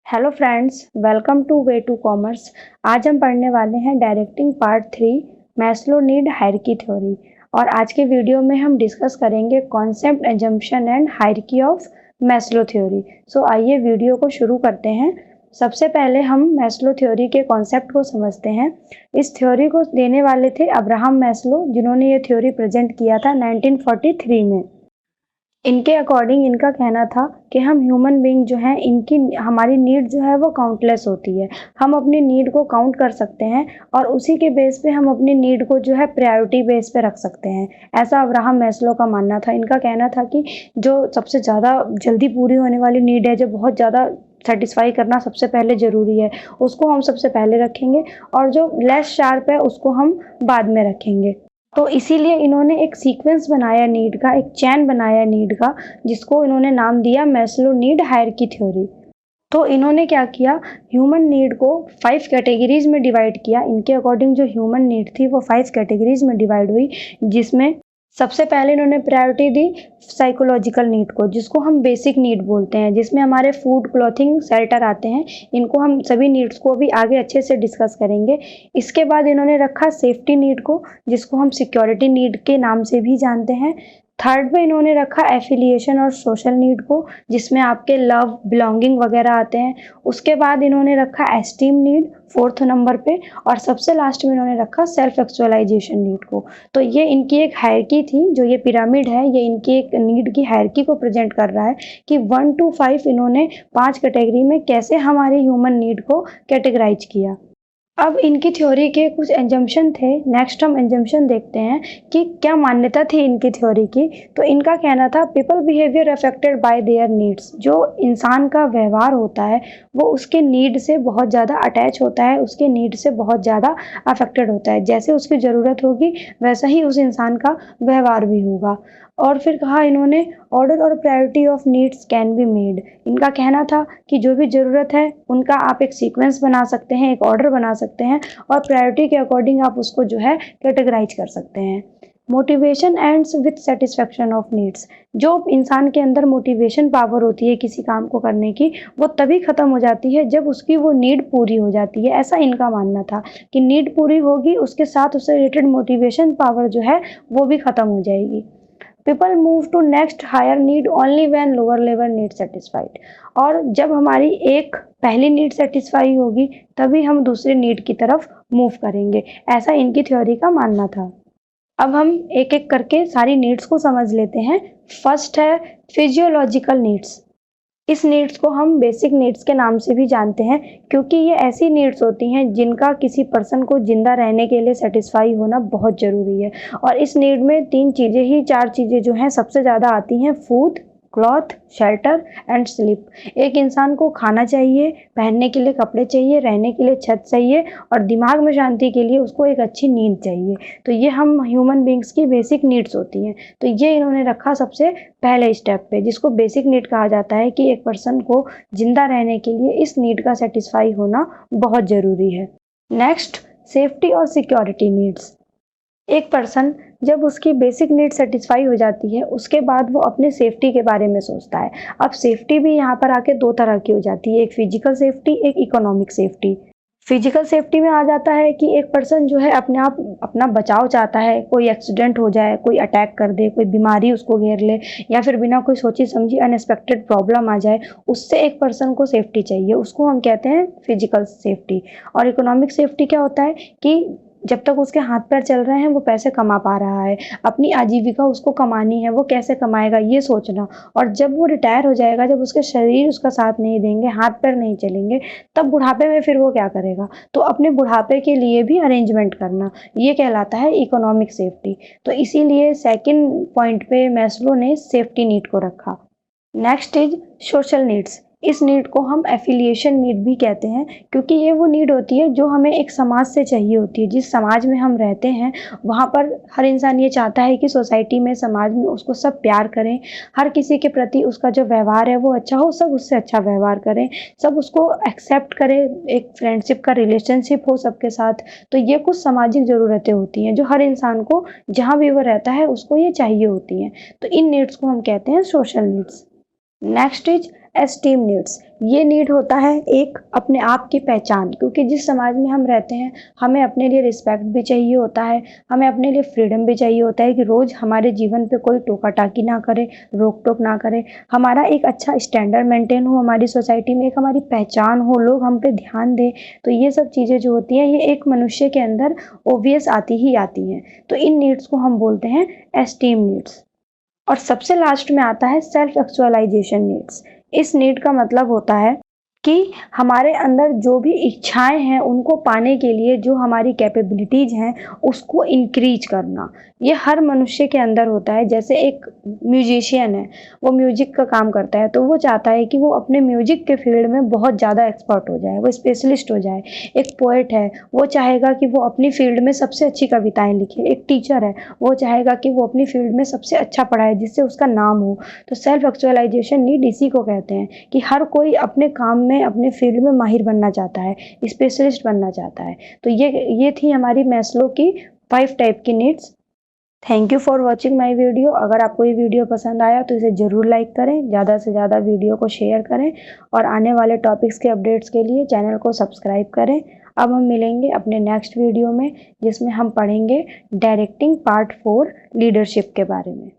Hello friends, welcome to way to commerce. आज हम पढ़ने वाले हैं directing part 3 Maslow need hierarchy theory. और आज के वीडियो में हम डिस्कस करेंगे concept, assumption and hierarchy of Maslow theory. So आइए वीडियो को शुरू करते हैं। सबसे पहले हम मैस्लो थ्योरी के कॉन्सेप्ट को समझते हैं। इस थ्योरी को देने वाले थे अब्राहम मैस्लो, जिन्होंने ये थ्योरी प्रेजेंट किया था 1943 में। इनके अकॉर्डिंग इनका कहना था कि हम ह्यूमन बीइंग जो हैं, इनकी हमारी नीड जो है वो काउंटलेस होती है। हम अपनी नीड को काउंट कर सकते हैं और उसी के बेस पे हम अपनी नीड को जो है प्रायोरिटी बेस पे रख सकते हैं। ऐसा अब्राहम मैस्लो का मानना था। इनका कहना था कि जो सबसे ज़्यादा जल्दी पूरी होने वाली नीड है, जो बहुत ज़्यादा सेटिस्फाई करना सबसे पहले ज़रूरी है, उसको हम सबसे पहले रखेंगे और जो लेस शार्प है उसको हम बाद में रखेंगे। तो इसीलिए इन्होंने एक सीक्वेंस बनाया नीड का, एक चैन बनाया नीड का, जिसको इन्होंने नाम दिया मैस्लो नीड हायरार्की थ्योरी। तो इन्होंने क्या किया, ह्यूमन नीड को 5 कैटेगरीज में डिवाइड किया। इनके अकॉर्डिंग जो ह्यूमन नीड थी वो 5 कैटेगरीज में डिवाइड हुई, जिसमें सबसे पहले इन्होंने प्रायोरिटी दी साइकोलॉजिकल नीड को, जिसको हम बेसिक नीड बोलते हैं, जिसमें हमारे फूड, क्लॉथिंग, शेल्टर आते हैं। इनको हम सभी नीड्स को भी आगे अच्छे से डिस्कस करेंगे। इसके बाद इन्होंने रखा सेफ्टी नीड को, जिसको हम सिक्योरिटी नीड के नाम से भी जानते हैं। थर्ड पे इन्होंने रखा एफिलिएशन और सोशल नीड को, जिसमें आपके लव, बिलोंगिंग वगैरह आते हैं। उसके बाद इन्होंने रखा एस्टीम नीड 4th नंबर पे, और सबसे लास्ट में इन्होंने रखा सेल्फ एक्चुअलाइजेशन नीड को। तो ये इनकी एक हायरार्की थी। जो ये पिरामिड है, ये इनकी एक नीड की हायरार्की को प्रेजेंट कर रहा है कि 1 to 5 इन्होंने 5 कैटेगरी में कैसे हमारी ह्यूमन नीड को कैटेगराइज किया। अब इनकी थ्योरी के कुछ एजम्पशन थे। नेक्स्ट हम एजम्पशन देखते हैं कि क्या मान्यता थी इनकी थ्योरी की। तो इनका कहना था people behaviour affected by there needs. जो इंसान का व्यवहार होता है वो उसके नीड से बहुत ज़्यादा अटैच होता है, उसके नीड से बहुत ज़्यादा अफेक्टेड होता है। जैसे उसकी ज़रूरत होगी वैसा ही उस इंसान का व्यवहार भी होगा। और फिर कहा इन्होंने ऑर्डर और priority of needs can be made. इनका कहना था कि जो भी ज़रूरत है उनका आप एक सीक्वेंस बना सकते हैं, एक ऑर्डर बना सकते हैं, और प्रायोरिटी के अकॉर्डिंग आप उसको जो है कैटेगराइज कर सकते हैं। Motivation ends with satisfaction of needs. जो इंसान के अंदर मोटिवेशन पावर होती है किसी काम को करने की, वो तभी ख़त्म हो जाती है जब उसकी वो नीड पूरी हो जाती है। ऐसा इनका मानना था कि नीड पूरी होगी, उसके साथ उससे रिलेटेड मोटिवेशन पावर जो है वो भी ख़त्म हो जाएगी। People move to next higher need only when lower level need satisfied. और जब हमारी एक पहली नीड सेटिस्फाई होगी तभी हम दूसरी नीड की तरफ मूव करेंगे। ऐसा इनकी थ्योरी का मानना था। अब हम एक एक करके सारी नीड्स को समझ लेते हैं। फर्स्ट है फिजियोलॉजिकल नीड्स। इस नीड्स को हम बेसिक नीड्स के नाम से भी जानते हैं, क्योंकि ये ऐसी नीड्स होती हैं जिनका किसी पर्सन को जिंदा रहने के लिए सेटिस्फाई होना बहुत ज़रूरी है। और इस नीड में 4 चीज़ें जो हैं सबसे ज़्यादा आती हैं: food, cloth, shelter and sleep. एक इंसान को खाना चाहिए, पहनने के लिए कपड़े चाहिए, रहने के लिए छत चाहिए, और दिमाग में शांति के लिए उसको एक अच्छी नींद चाहिए। तो ये हम ह्यूमन बींग्स की बेसिक नीड्स होती हैं। तो ये इन्होंने रखा सबसे पहले स्टेप पे, जिसको बेसिक नीड कहा जाता है कि एक पर्सन को जिंदा रहने के लिए इस नीड का सेटिस्फाई होना बहुत ज़रूरी है। नेक्स्ट, सेफ्टी और सिक्योरिटी नीड्स। एक पर्सन जब उसकी बेसिक नीड सेटिस्फाई हो जाती है उसके बाद वो अपने सेफ्टी के बारे में सोचता है। अब सेफ्टी भी यहाँ पर आके 2 तरह की हो जाती है, एक फिजिकल सेफ्टी, एक इकोनॉमिक सेफ्टी। फिजिकल सेफ्टी में आ जाता है कि एक पर्सन जो है अपने आप अपना बचाव चाहता है, कोई एक्सीडेंट हो जाए, कोई अटैक कर दे, कोई बीमारी उसको घेर ले, या फिर बिना कोई सोची समझी अनएक्सपेक्टेड प्रॉब्लम आ जाए, उससे एक पर्सन को सेफ्टी चाहिए, उसको हम कहते हैं फिजिकल सेफ्टी। और इकोनॉमिक सेफ्टी क्या होता है कि जब तक उसके हाथ पैर चल रहे हैं वो पैसे कमा पा रहा है, अपनी आजीविका उसको कमानी है, वो कैसे कमाएगा ये सोचना। और जब वो रिटायर हो जाएगा, जब उसके शरीर उसका साथ नहीं देंगे, हाथ पैर नहीं चलेंगे, तब बुढ़ापे में फिर वो क्या करेगा, तो अपने बुढ़ापे के लिए भी अरेंजमेंट करना, ये कहलाता है इकोनॉमिक सेफ्टी। तो इसीलिए सेकंड पॉइंट पे मैस्लो ने सेफ्टी नीड को रखा। Next is social needs. इस नीड को हम एफिलिएशन नीड भी कहते हैं, क्योंकि ये वो नीड होती है जो हमें एक समाज से चाहिए होती है। जिस समाज में हम रहते हैं वहाँ पर हर इंसान ये चाहता है कि सोसाइटी में, समाज में उसको सब प्यार करें, हर किसी के प्रति उसका जो व्यवहार है वो अच्छा हो, सब उससे अच्छा व्यवहार करें, सब उसको एक्सेप्ट करें, एक फ्रेंडशिप का रिलेशनशिप हो सबके साथ। तो ये कुछ सामाजिक ज़रूरतें होती हैं जो हर इंसान को जहाँ भी वो रहता है उसको ये चाहिए होती हैं। तो इन नीड्स को हम कहते हैं social needs. Next is esteem needs, ये नीड होता है एक अपने आप की पहचान, क्योंकि जिस समाज में हम रहते हैं हमें अपने लिए रिस्पेक्ट भी चाहिए होता है, हमें अपने लिए फ्रीडम भी चाहिए होता है कि रोज़ हमारे जीवन पे कोई टोका टाकी ना करे, रोक टोक ना करे, हमारा एक अच्छा स्टैंडर्ड मेंटेन हो हमारी सोसाइटी में, एक हमारी पहचान हो, लोग हम पे ध्यान दें। तो ये सब चीज़ें जो होती हैं ये एक मनुष्य के अंदर ओबियस आती ही आती हैं। तो इन नीड्स को हम बोलते हैं एस्टीम नीड्स। और सबसे लास्ट में आता है सेल्फ एक्चुअलाइजेशन नीड्स। इस नीड का मतलब होता है कि हमारे अंदर जो भी इच्छाएं हैं उनको पाने के लिए जो हमारी कैपेबिलिटीज हैं उसको इंक्रीज करना, ये हर मनुष्य के अंदर होता है। जैसे एक म्यूजिशियन है, वो म्यूजिक का काम करता है तो वो चाहता है कि वो अपने म्यूजिक के फील्ड में बहुत ज़्यादा एक्सपर्ट हो जाए, वो स्पेशलिस्ट हो जाए। एक पोएट है, वो चाहेगा कि वो अपनी फील्ड में सबसे अच्छी कविताएं लिखे। एक टीचर है, वो चाहेगा कि वो अपनी फील्ड में सबसे अच्छा पढ़ाए जिससे उसका नाम हो। तो सेल्फ एक्चुअलाइजेशन नीड इसी को कहते हैं कि हर कोई अपने काम में अपने फील्ड में माहिर बनना चाहता है, स्पेशलिस्ट बनना चाहता है। तो ये थी हमारी मैस्लो की 5 टाइप की needs. Thank you for watching my video. अगर आपको ये वीडियो पसंद आया तो इसे ज़रूर लाइक करें, ज़्यादा से ज़्यादा वीडियो को शेयर करें और आने वाले टॉपिक्स के अपडेट्स के लिए चैनल को सब्सक्राइब करें। अब हम मिलेंगे अपने नेक्स्ट वीडियो में जिसमें हम पढ़ेंगे डायरेक्टिंग पार्ट 4 लीडरशिप के बारे में।